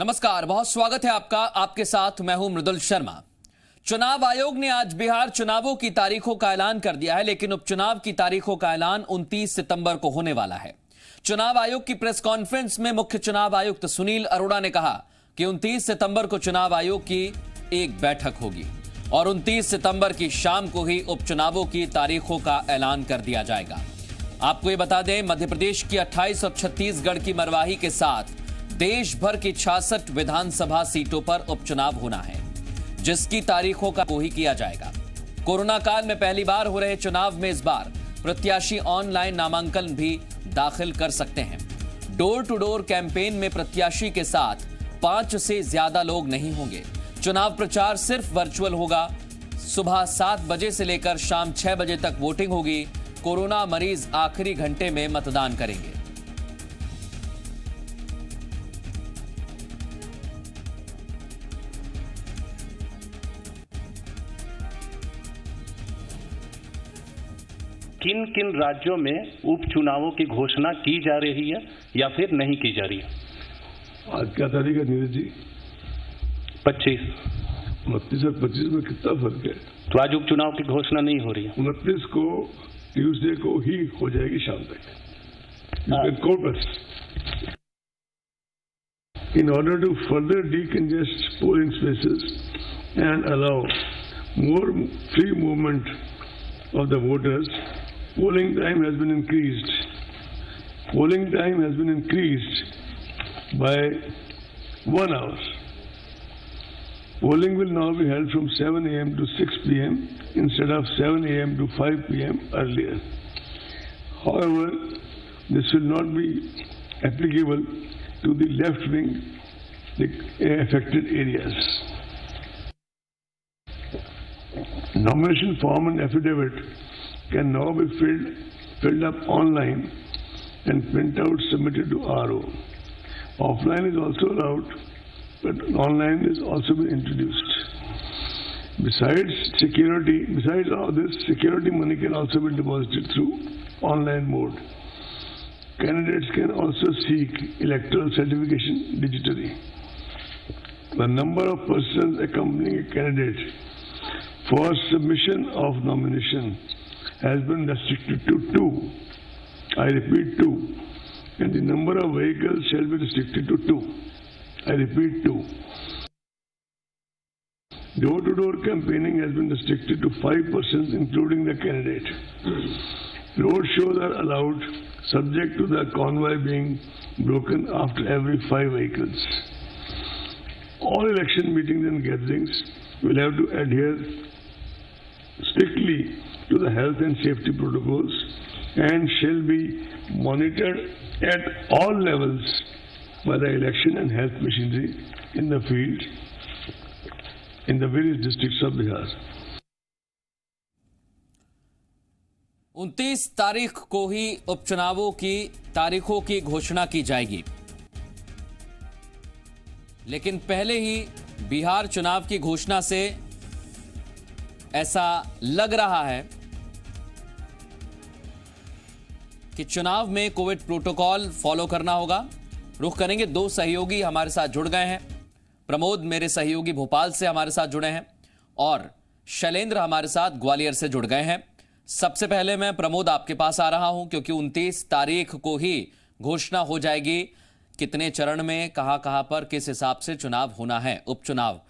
नमस्कार, बहुत स्वागत है आपका। आपके साथ मैं हूं मृदुल शर्मा। चुनाव आयोग ने आज बिहार चुनावों की तारीखों का ऐलान कर दिया है, लेकिन उपचुनाव की तारीखों का ऐलान 29 सितंबर को होने वाला है। चुनाव आयोग की प्रेस कॉन्फ्रेंस में मुख्य चुनाव आयुक्त सुनील अरोड़ा ने कहा कि 29 सितंबर को चुनाव आयोग की एक बैठक होगी और 29 सितंबर की शाम को ही उपचुनावों की तारीखों का ऐलान कर दिया जाएगा। आपको ये बता दें, मध्य प्रदेश की 28 और छत्तीसगढ़ की मरवाही के साथ देश भर की 66 विधानसभा सीटों पर उपचुनाव होना है, जिसकी तारीखों का ही किया जाएगा। कोरोना काल में पहली बार हो रहे चुनाव में इस बार प्रत्याशी ऑनलाइन नामांकन भी दाखिल कर सकते हैं। डोर टू डोर कैंपेन में प्रत्याशी के साथ 5 से ज्यादा लोग नहीं होंगे। चुनाव प्रचार सिर्फ वर्चुअल होगा। सुबह 7 बजे से लेकर शाम 6 बजे तक वोटिंग होगी। कोरोना मरीज आखिरी घंटे में मतदान करेंगे। किन किन राज्यों में उपचुनावों की घोषणा की जा रही है या फिर नहीं की जा रही है? आज क्या तारीख है नीरज जी? 25। 29 और 25 में कितना फर्क है? तो आज उपचुनाव की घोषणा नहीं हो रही है। 29 को ट्यूसडे को ही हो जाएगी शाम तक। In order to further decongest polling spaces and allow more free movement of the voters, polling time has been increased. Polling time has been increased by 1 hour. Polling will now be held from 7 a.m. to 6 p.m. instead of 7 a.m. to 5 p.m. earlier. However, this will not be applicable to the left-wing affected areas. Nomination form and affidavit can now be filled up online and printout submitted to RO. Offline is also allowed, but online is also been introduced. Besides all this, security money can also be deposited through online mode. Candidates can also seek electoral certification digitally. The number of persons accompanying a candidate for submission of nomination has been restricted to 2. I repeat 2. And the number of vehicles shall be restricted to 2. I repeat 2. Door-to-door campaigning has been restricted to 5 persons, including the candidate. Road shows are allowed, subject to the convoy being broken after every 5 vehicles. All election meetings and gatherings will have to adhere strictly to the health and safety protocols and shall be monitored at all levels by the election and health machinery in the field in the various districts of Bihar. 29 तारीख को ही उपचुनावों की तारीखों की घोषणा की जाएगी, लेकिन पहले ही बिहार चुनाव की घोषणा से ऐसा लग रहा है कि चुनाव में कोविड प्रोटोकॉल फॉलो करना होगा। रुख करेंगे, 2 सहयोगी हमारे साथ जुड़ गए हैं। प्रमोद मेरे सहयोगी भोपाल से हमारे साथ जुड़े हैं और शैलेंद्र हमारे साथ ग्वालियर से जुड़ गए हैं। सबसे पहले मैं प्रमोद आपके पास आ रहा हूं, क्योंकि 29 तारीख को ही घोषणा हो जाएगी कितने चरण में, कहां पर किस हिसाब से चुनाव होना है, उपचुनाव।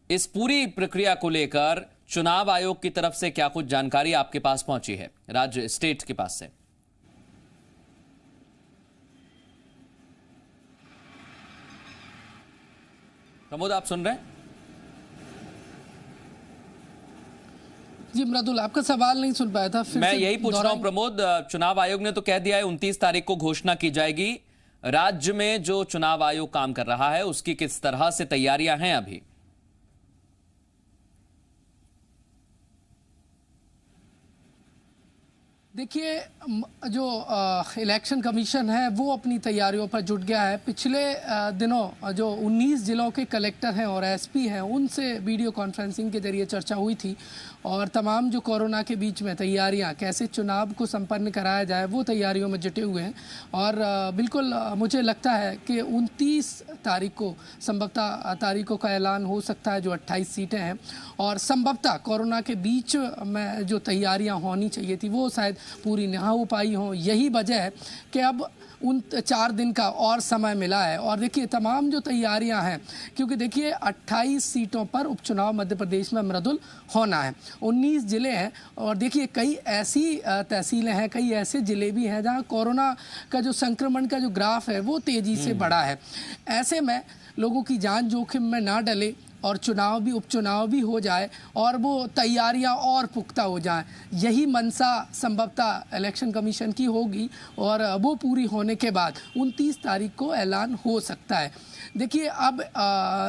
इस पूरी प्रक्रिया को लेकर चुनाव आयोग की तरफ से क्या कुछ जानकारी आपके पास पहुंची है, राज्य स्टेट के पास से? प्रमोद, आप सुन रहे हैं? जी मृदुल, आपका सवाल नहीं सुन पाया था, फिर मैं यही पूछ रहा हूं प्रमोद। चुनाव आयोग ने तो कह दिया है 29 तारीख को घोषणा की जाएगी। राज्य में जो चुनाव आयोग काम कर रहा है उसकी किस तरह से तैयारियां हैं अभी? देखिए, जो इलेक्शन कमीशन है वो अपनी तैयारियों पर जुट गया है। पिछले दिनों जो 19 जिलों के कलेक्टर हैं और एसपी हैं उनसे वीडियो कॉन्फ्रेंसिंग के जरिए चर्चा हुई थी और तमाम जो कोरोना के बीच में तैयारियां, कैसे चुनाव को संपन्न कराया जाए, वो तैयारियों में जुटे हुए हैं। और बिल्कुल मुझे लगता है कि 29 तारीख को संभवतः तारीखों का ऐलान हो सकता है, जो 28 सीटें हैं। और संभवतः कोरोना के बीच में जो तैयारियां होनी चाहिए थी वो शायद पूरी ना हो पाई हों। यही वजह है कि अब उन 4 दिन का और समय मिला है। और देखिए तमाम जो तैयारियां हैं, क्योंकि देखिए 28 सीटों पर उपचुनाव मध्य प्रदेश में मृदुल होना है, 19 ज़िले हैं और देखिए कई ऐसी तहसीलें हैं, कई ऐसे ज़िले भी हैं जहां कोरोना का जो संक्रमण का जो ग्राफ है वो तेज़ी से बढ़ा है। ऐसे में लोगों की जान जोखिम में ना डले और चुनाव भी, उपचुनाव भी हो जाए और वो तैयारियां और पुख्ता हो जाएं, यही मंशा संभवतः इलेक्शन कमीशन की होगी और वो पूरी होने के बाद 29 तारीख को ऐलान हो सकता है। देखिए अब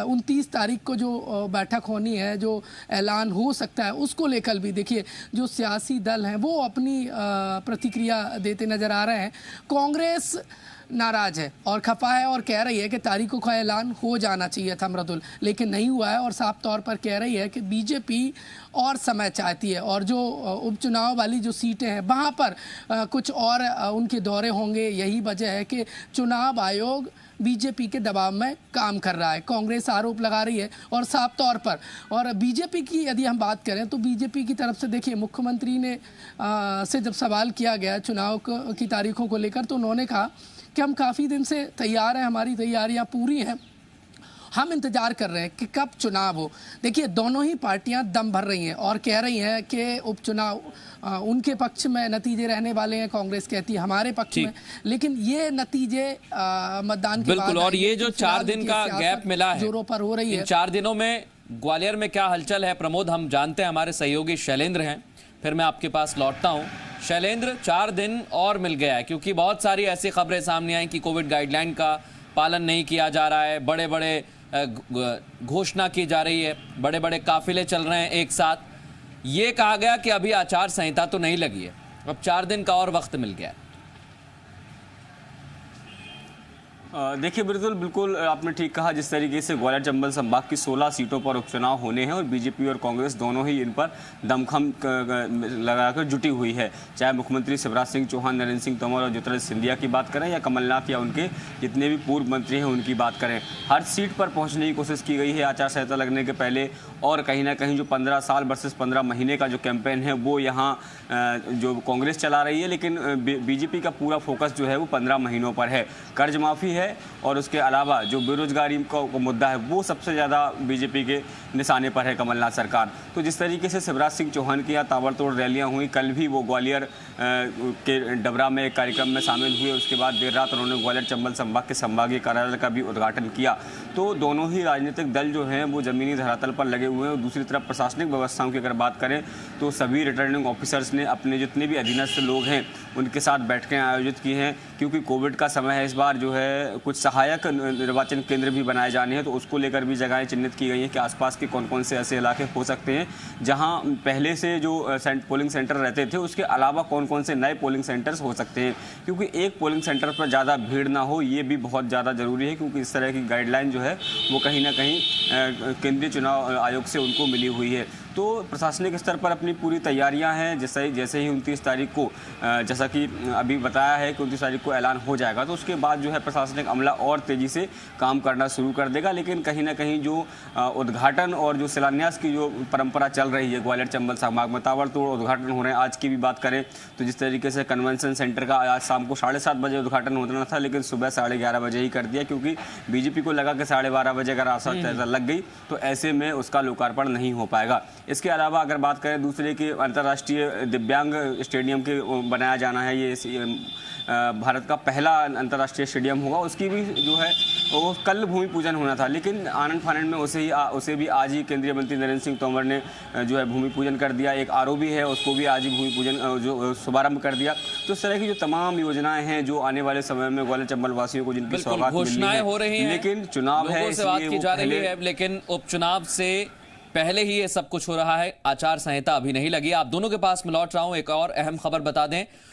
29 तारीख को जो बैठक होनी है, जो ऐलान हो सकता है, उसको लेकर भी देखिए जो सियासी दल हैं वो अपनी प्रतिक्रिया देते नज़र आ रहे हैं। कांग्रेस नाराज है और खफा है और कह रही है कि तारीखों का ऐलान हो जाना चाहिए था मृदुल, लेकिन नहीं हुआ है और साफ तौर पर कह रही है कि बीजेपी और समय चाहती है और जो उपचुनाव वाली जो सीटें हैं वहाँ पर कुछ और उनके दौरे होंगे। यही वजह है कि चुनाव आयोग बीजेपी के दबाव में काम कर रहा है। कांग्रेस आरोप लगा रही है और साफ तौर पर, और बीजेपी की यदि हम बात करें तो बीजेपी की तरफ से देखिए मुख्यमंत्री ने से जब सवाल किया गया चुनाव की तारीखों को लेकर तो उन्होंने कहा कि हम काफ़ी दिन से तैयार हैं, हमारी तैयारियां पूरी हैं, हम इंतज़ार कर रहे हैं कि कब चुनाव हो। देखिए दोनों ही पार्टियां दम भर रही हैं और कह रही हैं कि उपचुनाव उनके पक्ष में नतीजे रहने वाले हैं, कांग्रेस कहती है हमारे पक्ष में, लेकिन ये नतीजे मतदान के बिल्कुल। और ये जो 4 दिन का गैप मिला है, जोरों पर हो रही है। 4 दिनों में ग्वालियर में क्या हलचल है प्रमोद, हम जानते हैं, हमारे सहयोगी शैलेंद्र हैं, फिर मैं आपके पास लौटता हूं। शैलेंद्र, 4 दिन और मिल गया है क्योंकि बहुत सारी ऐसी खबरें सामने आई कि कोविड गाइडलाइन का पालन नहीं किया जा रहा है, बड़े बड़े घोषणा की जा रही है, बड़े बड़े काफिले चल रहे हैं एक साथ। ये कहा गया कि अभी आचार संहिता तो नहीं लगी है, अब 4 दिन का और वक्त मिल गया है। देखिए बिल्कुल आपने ठीक कहा। जिस तरीके से ग्वालियर चंबल संभाग की 16 सीटों पर उपचुनाव होने हैं और बीजेपी और कांग्रेस दोनों ही इन पर दमखम लगाकर जुटी हुई है, चाहे मुख्यमंत्री शिवराज सिंह चौहान, नरेंद्र सिंह तोमर और ज्योतिरादित्य सिंधिया की बात करें या कमलनाथ या उनके जितने भी पूर्व मंत्री हैं उनकी बात करें। हर सीट पर पहुँचने की कोशिश की गई है आचार संहिता लगने के पहले, और कहीं ना कहीं जो 15 साल वर्सेस 15 महीने का जो कैंपेन है वो यहाँ जो कांग्रेस चला रही है, लेकिन बीजेपी का पूरा फोकस जो है वो 15 महीनों पर है। कर्ज माफ़ी है और उसके अलावा जो बेरोजगारी का मुद्दा है वो सबसे ज़्यादा बीजेपी के निशाने पर है कमलनाथ सरकार। तो जिस तरीके से शिवराज सिंह चौहान की यहाँ ताबड़तोड़ रैलियाँ हुई, कल भी वो ग्वालियर के डबरा में एक कार्यक्रम में शामिल हुए, उसके बाद देर रात उन्होंने ग्वालियर चंबल संभाग के संभागीय कार्यालय का भी उद्घाटन किया। तो दोनों ही राजनीतिक दल जो हैं वो ज़मीनी धरातल पर लगे हुए हैं। और दूसरी तरफ प्रशासनिक व्यवस्थाओं की अगर बात करें तो सभी रिटर्निंग ऑफिसर्स ने अपने जितने भी अधीनस्थ लोग हैं उनके साथ बैठकें आयोजित की हैं, क्योंकि कोविड का समय है। इस बार जो है कुछ सहायक निर्वाचन केंद्र भी बनाए जाने हैं, तो उसको लेकर भी जगहें चिन्हित की गई हैं कि आसपास के कौन कौन से ऐसे इलाके हो सकते हैं जहां पहले से जो पोलिंग सेंटर रहते थे उसके अलावा कौन कौन से नए पोलिंग सेंटर्स हो सकते हैं, क्योंकि एक पोलिंग सेंटर पर ज़्यादा भीड़ ना हो ये भी बहुत ज़्यादा ज़रूरी है, क्योंकि इस तरह की गाइडलाइन जो है वो कहीं ना कहीं केंद्रीय चुनाव आयोग से उनको मिली हुई है। तो प्रशासनिक स्तर पर अपनी पूरी तैयारियां हैं। जैसे ही 29 तारीख को, जैसा कि अभी बताया है कि 29 तारीख को ऐलान हो जाएगा, तो उसके बाद जो है प्रशासनिक अमला और तेज़ी से काम करना शुरू कर देगा। लेकिन कहीं ना कहीं जो उद्घाटन और जो शिलान्यास की जो परंपरा चल रही है ग्वालियर चंबल संभाग में, ताबड़तोड़ उद्घाटन हो रहे हैं। आज की भी बात करें तो जिस तरीके से कन्वेंशन सेंटर का आज शाम को 7:30 बजे उद्घाटन होना था, लेकिन सुबह 11:30 बजे ही कर दिया, क्योंकि बीजेपी को लगा कि 12:30 बजे अगर आचार संहिता लग गई तो ऐसे में उसका लोकार्पण नहीं हो पाएगा। इसके अलावा अगर बात करें दूसरे की अंतर्राष्ट्रीय दिव्यांग स्टेडियम के बनाया जाना है, ये भारत का पहला अंतर्राष्ट्रीय स्टेडियम होगा, उसकी भी जो है वो कल भूमि पूजन होना था, लेकिन आनंद फानंद में उसे भी आज ही केंद्रीय मंत्री नरेंद्र सिंह तोमर ने जो है भूमि पूजन कर दिया। एक आरओबी है उसको भी आज ही भूमि पूजन जो शुभारंभ कर दिया। तो इस तरह की जो तमाम योजनाएं हैं जो आने वाले समय में ग्वालियर चंबल वासियों को जिनकी सौगात घोषणाएं हो रही हैं, लेकिन चुनाव है से बात की जा रही है, लेकिन उपचुनाव से पहले ही ये सब कुछ हो रहा है, आचार संहिता अभी नहीं लगी। आप दोनों के पास मैं लौट रहा हूं। एक और अहम खबर बता दें,